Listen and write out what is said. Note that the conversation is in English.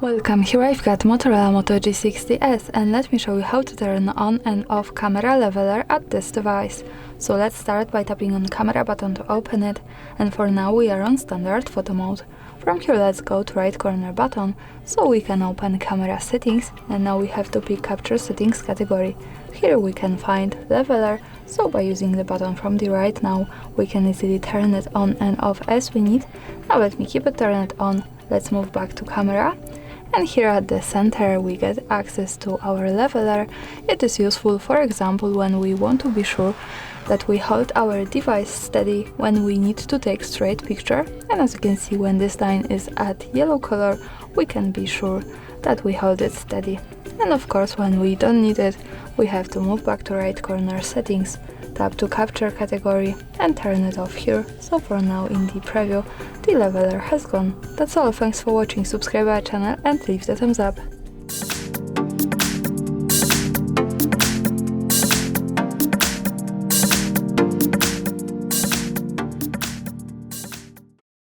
Welcome, here I've got Motorola Moto G60S and let me show you how to turn on and off camera leveler at this device. So let's start by tapping on camera button to open it, and for now we are on standard photo mode. From here let's go to right corner button so we can open camera settings, and now we have to pick capture settings category. Here we can find leveler, so by using the button from the right now we can easily turn it on and off as we need. Now let me keep it turned on. Let's move back to camera. And here at the center we get access to our leveler. It is useful, for example, when we want to be sure that we hold our device steady when we need to take straight picture. And as you can see, when this line is at yellow color, we can be sure that we hold it steady. And of course, when we don't need it, we have to move back to right corner settings, tap to capture category and turn it off here. So for now in the preview, the leveler has gone. That's all, thanks for watching, subscribe our channel and leave the thumbs up.